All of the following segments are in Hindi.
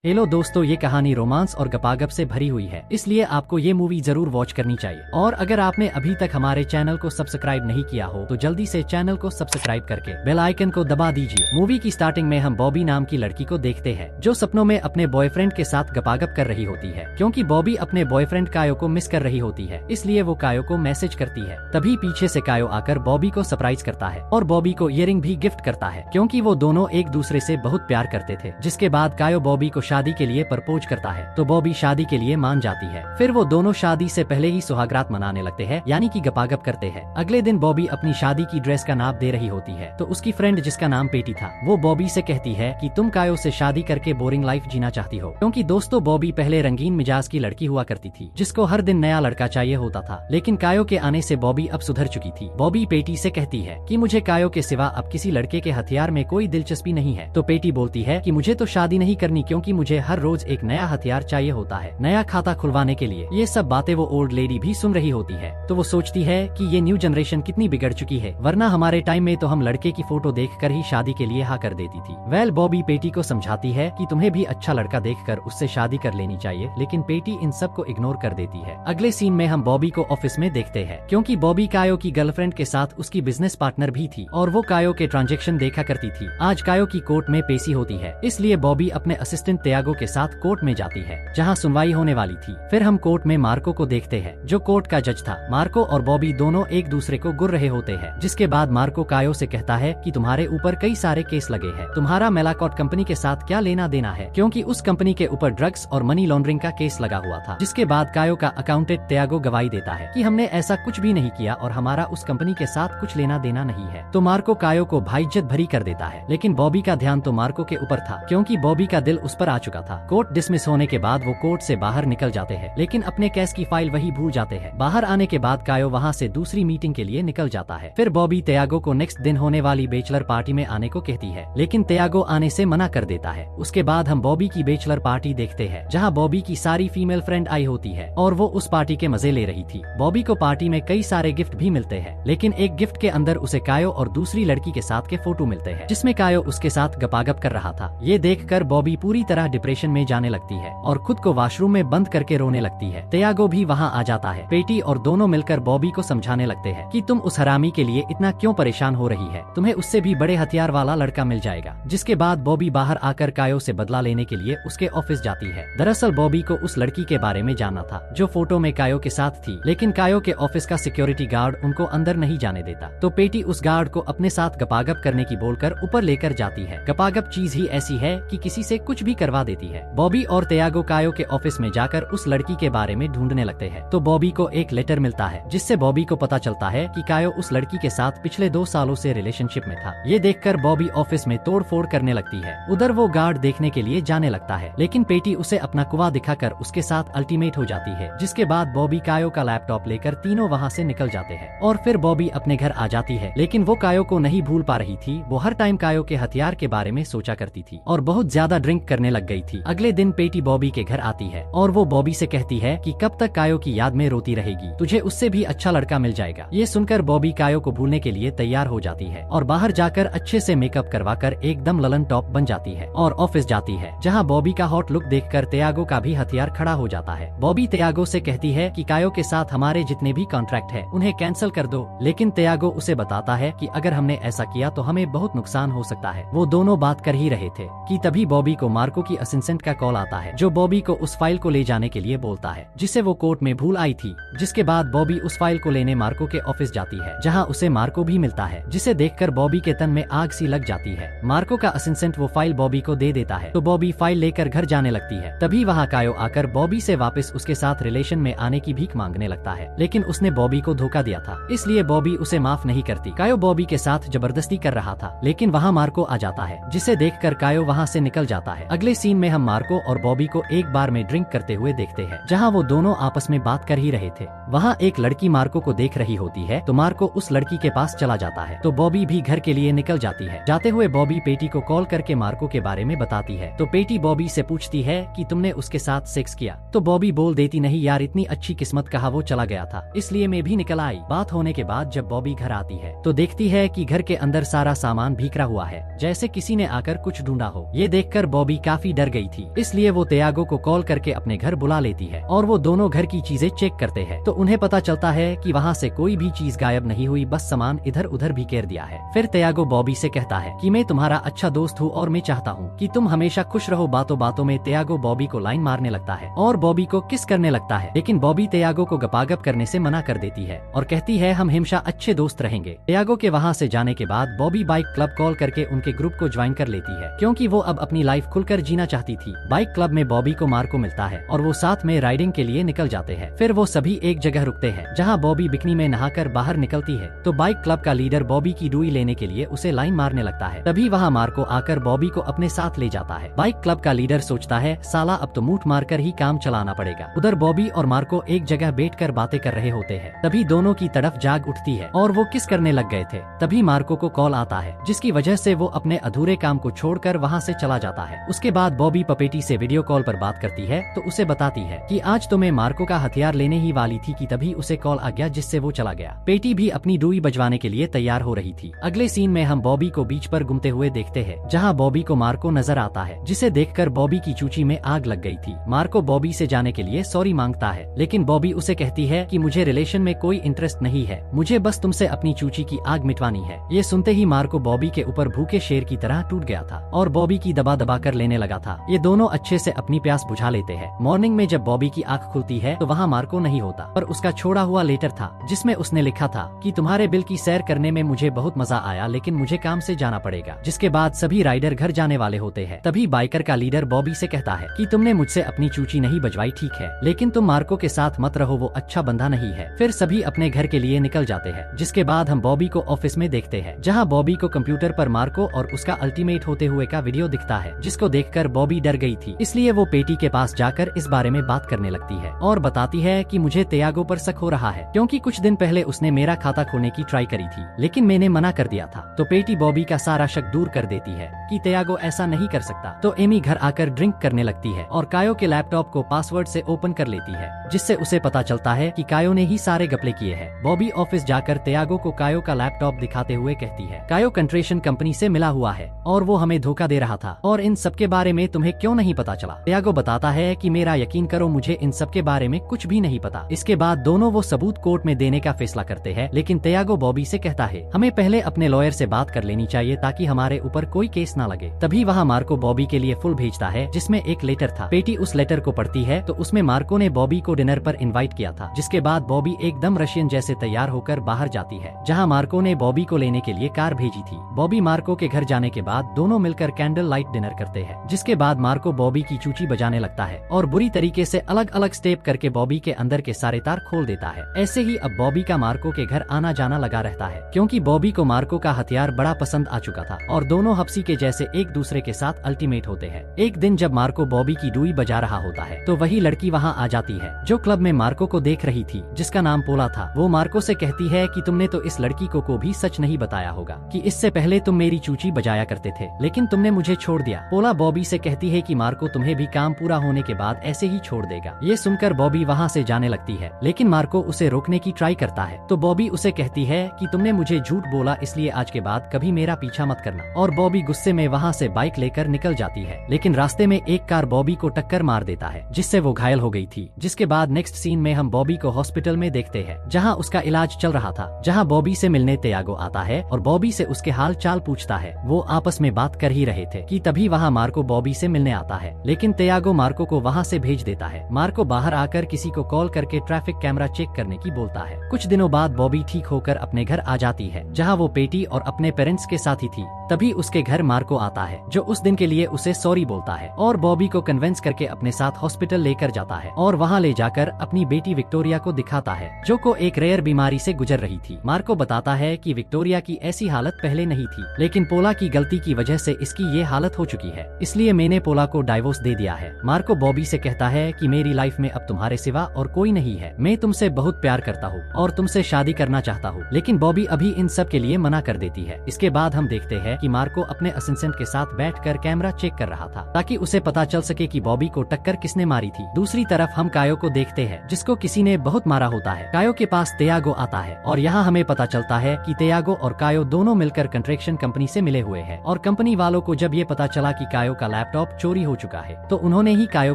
हेलो दोस्तों, ये कहानी रोमांस और गपागप से भरी हुई है, इसलिए आपको ये मूवी जरूर वॉच करनी चाहिए। और अगर आपने अभी तक हमारे चैनल को सब्सक्राइब नहीं किया हो तो जल्दी से चैनल को सब्सक्राइब करके बेल आइकन को दबा दीजिए। मूवी की स्टार्टिंग में हम बॉबी नाम की लड़की को देखते हैं जो सपनों में अपने बॉयफ्रेंड के साथ गपागप कर रही होती है। क्योंकि बॉबी अपने बॉयफ्रेंड कायो को मिस कर रही होती है, इसलिए वो कायो को मैसेज करती है। तभी पीछे से कायो आकर बॉबी को सरप्राइज करता है और बॉबी को इयररिंग भी गिफ्ट करता है, क्योंकि वो दोनों एक दूसरे से बहुत प्यार करते थे। जिसके बाद कायो बॉबी को शादी के लिए प्रपोज करता है तो बॉबी शादी के लिए मान जाती है। फिर वो दोनों शादी से पहले ही सुहागरात मनाने लगते हैं, यानी कि गपागप करते हैं। अगले दिन बॉबी अपनी शादी की ड्रेस का नाप दे रही होती है तो उसकी फ्रेंड जिसका नाम पेटी था वो बॉबी से कहती है कि तुम कायो से शादी करके बोरिंग लाइफ जीना चाहती हो। क्योंकि दोस्तों बॉबी पहले रंगीन मिजाज की लड़की हुआ करती थी जिसको हर दिन नया लड़का चाहिए होता था, लेकिन कायो के आने से बॉबी अब सुधर चुकी थी। बॉबी पेटी से कहती है कि मुझे कायो के सिवा अब किसी लड़के के हथियार में कोई दिलचस्पी नहीं है। तो पेटी बोलती है कि मुझे तो शादी नहीं करनी, क्योंकि मुझे हर रोज एक नया हथियार चाहिए होता है, नया खाता खुलवाने के लिए। ये सब बातें वो ओल्ड लेडी भी सुन रही होती है तो वो सोचती है कि ये न्यू जनरेशन कितनी बिगड़ चुकी है, वरना हमारे टाइम में तो हम लड़के की फोटो देखकर ही शादी के लिए हाँ कर देती थी। वेल बॉबी पेटी को समझाती है कि तुम्हें भी अच्छा लड़का देखकर उससे शादी कर लेनी चाहिए, लेकिन पेटी इन सब को इग्नोर कर देती है। अगले सीन में हम बॉबी को ऑफिस में देखते हैं, क्योंकि बॉबी कायो की गर्लफ्रेंड के साथ उसकी बिजनेस पार्टनर भी थी और वो कायो के ट्रांजेक्शन देखा करती थी। आज कायो की कोर्ट में पेशी होती है, इसलिए बॉबी अपने असिस्टेंट त्यागो के साथ कोर्ट में जाती है जहाँ सुनवाई होने वाली थी। फिर हम कोर्ट में मार्को को देखते हैं जो कोर्ट का जज था। मार्को और बॉबी दोनों एक दूसरे को गुर रहे होते हैं, जिसके बाद मार्को कायो से कहता है कि तुम्हारे ऊपर कई सारे केस लगे हैं, तुम्हारा मेलाकॉट कंपनी के साथ क्या लेना देना है, क्योंकि उस कंपनी के ऊपर ड्रग्स और मनी लॉन्ड्रिंग का केस लगा हुआ था। जिसके बाद कायो का अकाउंटेंट त्यागो गवाही देता है कि हमने ऐसा कुछ भी नहीं किया और हमारा उस कंपनी के साथ कुछ लेना देना नहीं है। तो मार्को कायो को भाईज्जत भरी कर देता है, लेकिन बॉबी का ध्यान तो मार्को के ऊपर था, क्योंकि बॉबी का दिल उस पर आ चुका था। कोर्ट डिसमिस होने के बाद वो कोर्ट से बाहर निकल जाते हैं, लेकिन अपने केस की फाइल वही भूल जाते हैं। बाहर आने के बाद कायो वहाँ से दूसरी मीटिंग के लिए निकल जाता है। फिर बॉबी त्यागो को नेक्स्ट दिन होने वाली बैचलर पार्टी में आने को कहती है, लेकिन त्यागो आने से मना कर देता है। उसके बाद हम बॉबी की बैचलर पार्टी देखते हैं, जहाँ बॉबी की सारी फीमेल फ्रेंड आई होती है और वो उस पार्टी के मजे ले रही थी। बॉबी को पार्टी में कई सारे गिफ्ट भी मिलते हैं, लेकिन एक गिफ्ट के अंदर उसे कायो और दूसरी लड़की के साथ के फोटो मिलते हैं, जिसमें कायो उसके साथ गपागप कर रहा था। ये देखकर बॉबी पूरी तरह डिप्रेशन में जाने लगती है और खुद को वॉशरूम में बंद करके रोने लगती है। त्यागो भी वहाँ आ जाता है। पेटी और दोनों मिलकर बॉबी को समझाने लगते हैं कि तुम उस हरामी के लिए इतना क्यों परेशान हो रही है, तुम्हें उससे भी बड़े हथियार वाला लड़का मिल जाएगा। जिसके बाद बॉबी बाहर आकर कायो से बदला लेने के लिए उसके ऑफिस जाती है। दरअसल बॉबी को उस लड़की के बारे में जानना था जो फोटो में कायो के साथ थी, लेकिन कायो के ऑफिस का सिक्योरिटी गार्ड उनको अंदर नहीं जाने देता। तो पेटी उस गार्ड को अपने साथ गपागप करने की बोलकर ऊपर लेकर जाती है। गपागप चीज ही ऐसी है कि किसी से कुछ भी करवा देती है। बॉबी और त्यागो कायो के ऑफिस में जाकर उस लड़की के बारे में ढूंढने लगते हैं। तो बॉबी को एक लेटर मिलता है, जिससे बॉबी को पता चलता है कि कायो उस लड़की के साथ पिछले 2 सालों से रिलेशनशिप में था। ये देखकर बॉबी ऑफिस में तोड़ फोड़ करने लगती है। उधर वो गार्ड देखने के लिए जाने लगता है, लेकिन पेटी उसे अपना कुआं दिखाकर उसके साथ अल्टीमेट हो जाती है। जिसके बाद बॉबी कायो का लैपटॉप लेकर तीनों वहाँ से निकल जाते हैं और फिर बॉबी अपने घर आ जाती है। लेकिन वो कायो को नहीं भूल पा रही थी। वो हर टाइम कायो के हथियार के बारे में सोचा करती थी और बहुत ज्यादा ड्रिंक करने लग गई थी। अगले दिन पेटी बॉबी के घर आती है और वो बॉबी से कहती है कि कब तक कायो की याद में रोती रहेगी, तुझे उससे भी अच्छा लड़का मिल जाएगा। ये सुनकर बॉबी कायो को भूलने के लिए तैयार हो जाती है और बाहर जाकर अच्छे से मेकअप करवाकर एकदम ललन टॉप बन जाती है और ऑफिस जाती है, जहाँ बॉबी का हॉट लुक देखकर त्यागो का भी हथियार खड़ा हो जाता है। बॉबी त्यागो से कहती है कि कायो के साथ हमारे जितने भी कॉन्ट्रैक्ट है उन्हें कैंसिल कर दो, लेकिन त्यागो उसे बताता है कि अगर हमने ऐसा किया तो हमें बहुत नुकसान हो सकता है। वो दोनों बात कर ही रहे थे कि तभी बॉबी को मार्को की असिस्टेंट का कॉल आता है, जो बॉबी को उस फाइल को ले जाने के लिए बोलता है जिसे वो कोर्ट में भूल आई थी। जिसके बाद बॉबी उस फाइल को लेने मार्को के ऑफिस जाती है, जहां उसे मार्को भी मिलता है, जिसे देखकर बॉबी के तन में आग सी लग जाती है। मार्को का असिस्टेंट वो फाइल बॉबी को दे देता है तो बॉबी फाइल लेकर घर जाने लगती है। तभी वहाँ कायो आकर बॉबी से वापस उसके साथ रिलेशन में आने की भीख मांगने लगता है, लेकिन उसने बॉबी को धोखा दिया था, इसलिए बॉबी उसे माफ नहीं करती। कायो बॉबी के साथ जबरदस्ती कर रहा था, लेकिन वहाँ मार्को आ जाता है, जिसे देखकर कायो वहाँ से निकल जाता है। अगले सीन में हम मार्को और बॉबी को एक बार में ड्रिंक करते हुए देखते हैं, जहाँ वो दोनों आपस में बात कर ही रहे थे। वहाँ एक लड़की मार्को को देख रही होती है तो मार्को उस लड़की के पास चला जाता है, तो बॉबी भी घर के लिए निकल जाती है। जाते हुए बॉबी पेटी को कॉल करके मार्को के बारे में बताती है, तो पेटी बॉबी से पूछती है कि तुमने उसके साथ सेक्स किया। तो बॉबी बोल देती नहीं यार, इतनी अच्छी किस्मत कहा वो चला गया था, इसलिए मैं भी निकल आई। बात होने के बाद जब बॉबी घर आती है तो देखती है कि घर के अंदर सारा सामान बिखरा हुआ है, जैसे किसी ने आकर कुछ ढूंढा हो। ये देखकर बॉबी काफी काफी डर गई थी, इसलिए वो त्यागो को कॉल करके अपने घर बुला लेती है और वो दोनों घर की चीजें चेक करते हैं तो उन्हें पता चलता है कि वहाँ से कोई भी चीज गायब नहीं हुई, बस सामान इधर उधर बिखेर दिया है। फिर त्यागो बॉबी से कहता है कि मैं तुम्हारा अच्छा दोस्त हूँ और मैं चाहता हूँ कि तुम हमेशा खुश रहो। बातों बातों में त्यागो बॉबी को लाइन मारने लगता है और बॉबी को किस करने लगता है, लेकिन बॉबी त्यागो को गपागप करने से मना कर देती है और कहती है हम हमेशा अच्छे दोस्त रहेंगे। त्यागो के वहाँ से जाने के बाद बॉबी बाइक क्लब कॉल करके उनके ग्रुप को ज्वाइन कर लेती है क्योंकि वो अब अपनी लाइफ खुलकर जीना चाहती थी। बाइक क्लब में बॉबी को मार्को मिलता है और वो साथ में राइडिंग के लिए निकल जाते हैं। फिर वो सभी एक जगह रुकते हैं जहाँ बॉबी बिकनी में नहाकर बाहर निकलती है तो बाइक क्लब का लीडर बॉबी की डुई लेने के लिए उसे लाइन मारने लगता है। तभी वहाँ मार्को आकर बॉबी को अपने साथ ले जाता है। बाइक क्लब का लीडर सोचता है साला अब तो मूठ मारकर ही काम चलाना पड़ेगा। उधर बॉबी और मार्को एक जगह बैठकर बातें कर रहे होते हैं तभी दोनों की तरफ जाग उठती है और वो किस करने लग गए थे। तभी मार्को को कॉल आता है जिसकी वजह से वो अपने अधूरे काम को छोड़कर वहाँ से चला जाता है। उसके बाद बॉबी पपेटी से वीडियो कॉल पर बात करती है तो उसे बताती है कि आज तो मैं मार्को का हथियार लेने ही वाली थी कि तभी उसे कॉल आ गया जिससे वो चला गया। पेटी भी अपनी डुई बजवाने के लिए तैयार हो रही थी। अगले सीन में हम बॉबी को बीच पर घूमते हुए देखते हैं जहाँ बॉबी को मार्को नजर आता है जिसे देखकर बॉबी की चूची में आग लग गई थी। मार्को बॉबी से जाने के लिए सॉरी मांगता है लेकिन बॉबी उसे कहती है कि मुझे रिलेशन में कोई इंटरेस्ट नहीं है, मुझे बस तुमसे अपनी चूची की आग मिटवानी है। ये सुनते ही मार्को बॉबी के ऊपर भूखे शेर की तरह टूट गया था और बॉबी की दबा दबा कर लेने लगा था। ये दोनों अच्छे से अपनी प्यास बुझा लेते हैं। मॉर्निंग में जब बॉबी की आंख खुलती है तो वहाँ मार्को नहीं होता पर उसका छोड़ा हुआ लेटर था जिसमें उसने लिखा था कि तुम्हारे बिल की सैर करने में मुझे बहुत मजा आया लेकिन मुझे काम से जाना पड़ेगा। जिसके बाद सभी राइडर घर जाने वाले होते हैं। तभी बाइकर का लीडर बॉबी से कहता है कि तुमने मुझसे अपनी चूची नहीं बजवाई ठीक है लेकिन तुम मार्को के साथ मत रहो, वो अच्छा बंदा नहीं है। फिर सभी अपने घर के लिए निकल जाते हैं। जिसके बाद हम बॉबी को ऑफिस में देखते हैं जहाँ बॉबी को कंप्यूटर पर मार्को और उसका अल्टीमेट होते हुए का वीडियो दिखता है जिसको देखकर बॉबी डर गई थी, इसलिए वो पेटी के पास जाकर इस बारे में बात करने लगती है और बताती है कि मुझे त्यागो पर शक हो रहा है क्योंकि कुछ दिन पहले उसने मेरा खाता खोलने की ट्राई करी थी लेकिन मैंने मना कर दिया था। तो पेटी बॉबी का सारा शक दूर कर देती है कि त्यागो ऐसा नहीं कर सकता। तो एमी घर आकर ड्रिंक करने लगती है और कायो के लैपटॉप को पासवर्ड से ओपन कर लेती है जिससे उसे पता चलता है कि कायो ने ही सारे घपले किए हैं। बॉबी ऑफिस जाकर त्यागो को कायो का लैपटॉप दिखाते हुए कहती है कायो कंट्रेशन कंपनी से मिला हुआ है और वो हमें धोखा दे रहा था और इन सब के बारे में तुम्हें क्यों नहीं पता चला। त्यागो बताता है कि मेरा यकीन करो मुझे इन सब के बारे में कुछ भी नहीं पता। इसके बाद दोनों वो सबूत कोर्ट में देने का फैसला करते हैं लेकिन त्यागो बॉबी से कहता है हमें पहले अपने लॉयर से बात कर लेनी चाहिए ताकि हमारे ऊपर कोई केस ना लगे। तभी वहाँ मार्को बॉबी के लिए फुल भेजता है जिसमें एक लेटर था। पेटी उस लेटर को पढ़ती है तो उसमें मार्को ने बॉबी को डिनर पर इनवाइट किया था। जिसके बाद बॉबी एकदम रशियन जैसे तैयार होकर बाहर जाती है जहाँ मार्को ने बॉबी को लेने के लिए कार भेजी थी। बॉबी मार्को के घर जाने के बाद दोनों मिलकर कैंडल लाइट डिनर करते हैं। जिसके बाद मार्को बॉबी की चूची बजाने लगता है और बुरी तरीके से अलग अलग स्टेप करके बॉबी के अंदर के सारे तार खोल देता है। ऐसे ही अब बॉबी का मार्को के घर आना जाना लगा रहता है क्योंकि बॉबी को मार्को का हथियार बड़ा पसंद आ चुका था और दोनों हफ्सी के जैसे एक दूसरे के साथ अल्टीमेट होते हैं। एक दिन जब मार्को बॉबी की डुई बजा रहा होता है तो वही लड़की वहाँ आ जाती है जो क्लब में मार्को को देख रही थी जिसका नाम पोला था। वो मार्को से कहती है कि तुमने तो इस लड़की को भी सच नहीं बताया होगा कि इससे पहले तुम मेरी चूची बजाया करते थे लेकिन तुमने मुझे छोड़ दिया। पोला बॉबी से कहती है कि मार्को तुम्हें भी काम पूरा होने के बाद ऐसे ही छोड़ देगा। ये सुनकर बॉबी वहाँ से जाने लगती है लेकिन मार्को उसे रोकने की ट्राई करता है तो बॉबी उसे कहती है कि तुमने मुझे झूठ बोला इसलिए आज के बाद कभी मेरा पीछा मत करना। और बॉबी गुस्से में वहाँ से बाइक लेकर निकल जाती है लेकिन रास्ते में एक कार बॉबी को टक्कर मार देता है जिससे वो घायल हो गई थी। जिसके बाद नेक्स्ट सीन में हम बॉबी को हॉस्पिटल में देखते हैं जहाँ उसका इलाज चल रहा था। जहाँ बॉबी से मिलने त्यागो आता है और बॉबी से उसके हाल चाल पूछता है। वो आपस में बात कर ही रहे थे कि तभी वहाँ मार्को बॉबी से मिलने आता है लेकिन त्यागो मार्को को वहाँ से भेज देता है। मार्को बाहर आकर किसी को कॉल करके ट्रैफिक कैमरा चेक करने की बोलता है। कुछ दिनों बाद बॉबी ठीक होकर अपने घर आ जाती है जहाँ वो पेटी और अपने पेरेंट्स के साथ ही थी। तभी उसके घर मार्को आता है जो उस दिन के लिए उसे सॉरी बोलता है और बॉबी को कन्विंस करके अपने साथ हॉस्पिटल लेकर जाता है और वहाँ ले जाकर अपनी बेटी विक्टोरिया को दिखाता है जो को एक रेयर बीमारी से गुजर रही थी। मार्को बताता है कि विक्टोरिया की ऐसी हालत पहले नहीं थी लेकिन पोला की गलती की वजह से इसकी ये हालत हो चुकी है, इसलिए मैंने पोला को डाइवोर्स दे दिया है। मार्को बॉबी से कहता है कि मेरी लाइफ में अब तुम्हारे सिवा और कोई नहीं है, मैं तुमसे बहुत प्यार करता हूँ और तुमसे शादी करना चाहता हूँ। लेकिन बॉबी अभी इन सब के लिए मना कर देती है। इसके बाद हम देखते हैं कि मार्को अपने असिस्टेंट के साथ बैठकर कैमरा चेक कर रहा था ताकि उसे पता चल सके कि बॉबी को टक्कर किसने मारी थी। दूसरी तरफ हम कायो को देखते हैं जिसको किसी ने बहुत मारा होता है। कायो के पास त्यागो आता है और यहाँ हमें पता चलता है कि त्यागो और कायो दोनों मिलकर कंस्ट्रक्शन कंपनी से मिले हुए हैं और कंपनी वालों को जब ये पता चला कि कायो का लैपटॉप चोरी हो चुका है तो उन्होंने ही कायो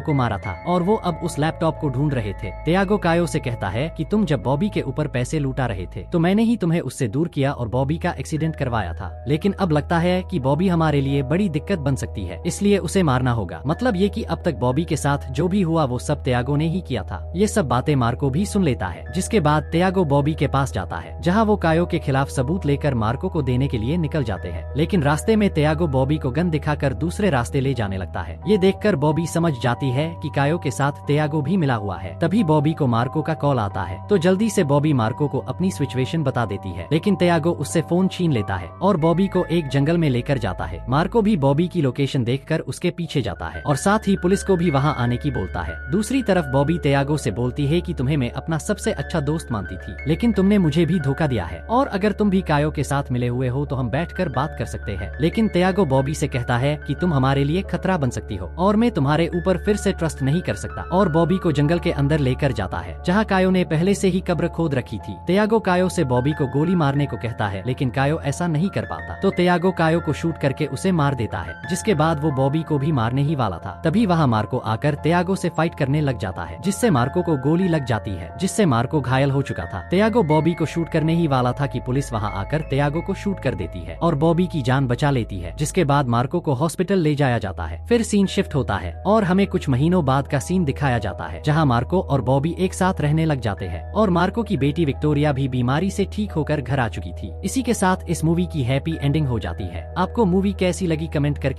को मारा था और वो अब उस लैपटॉप को ढूंढ रहे थे। त्यागो कायो से कहता है कि तुम जब बॉबी के ऊपर पैसे लूटा रहे थे तो मैंने ही तुम्हें उससे दूर किया और बॉबी का एक्सीडेंट करवाया था, लेकिन अब लगता है कि बॉबी हमारे लिए बड़ी दिक्कत बन सकती है, इसलिए उसे मारना होगा। मतलब ये कि अब तक बॉबी के साथ जो भी हुआ वो सब त्यागो ने ही किया था। ये सब बातें मार्को भी सुन लेता है, जिसके बाद त्यागो बॉबी के पास जाता है जहाँ वो कायो के खिलाफ सबूत लेकर मार्को को देने के लिए निकल जाते हैं। लेकिन रास्ते में त्यागो बॉबी को गन दिखाकर दूसरे रास्ते ले जाने लगता है। ये देखकर बॉबी समझ जाती है कि कायो के साथ त्यागो भी मिला हुआ है। तभी बॉबी को मार्को का कॉल आता है तो जल्दी से बॉबी मार्को को अपनी सिचुएशन बता देती है, लेकिन त्यागो उससे फोन छीन लेता है और बॉबी को एक जंगल में लेकर जाता है। मार्को भी बॉबी की लोकेशन देखकर उसके पीछे जाता है और साथ ही पुलिस को भी वहां आने की बोलता है। दूसरी तरफ बॉबी त्यागो से बोलती है कि तुम्हें मैं अपना सबसे अच्छा दोस्त मानती थी, लेकिन तुमने मुझे भी धोखा दिया है और अगर तुम भी कायो के साथ मिले हुए हो तो हम बैठकर बात कर सकते हैं। लेकिन त्यागो बॉबी से कहता है कि तुम हमारे लिए खतरा बन सकती हो और मैं तुम्हारे ऊपर फिर से ट्रस्ट नहीं कर सकता, और बॉबी को जंगल के अंदर लेकर जाता है जहाँ कायो ने पहले से ही कब्र खोद रखी थी। त्यागो कायो से बॉबी को गोली मारने को कहता है, लेकिन कायो ऐसा नहीं कर पाता तो त्यागो कायो को शूट करके उसे मार देता है, जिसके बाद वो बॉबी को भी मारने ही वाला था। तभी वहाँ मार्को आकर त्यागो से फाइट करने लग जाता है, जिससे मार्को को गोली लग जाती है, जिससे मार्को घायल हो चुका था। त्यागो बॉबी को शूट करने ही वाला था कि पुलिस वहाँ आकर त्यागो को शूट कर देती है और बॉबी की जान बचा लेती है, जिसके बाद मार्को को हॉस्पिटल ले जाया जाता है। फिर सीन शिफ्ट होता है और हमें कुछ महीनों बाद का सीन दिखाया जाता है जहाँ मार्को और बॉबी एक साथ रहने लग जाते हैं और मार्को की बेटी विक्टोरिया भी बीमारी से ठीक होकर घर आ चुकी थी। इसी के साथ इस मूवी की हैप्पी एंडिंग हो जाती है। आपको मूवी कैसी लगी कमेंट करके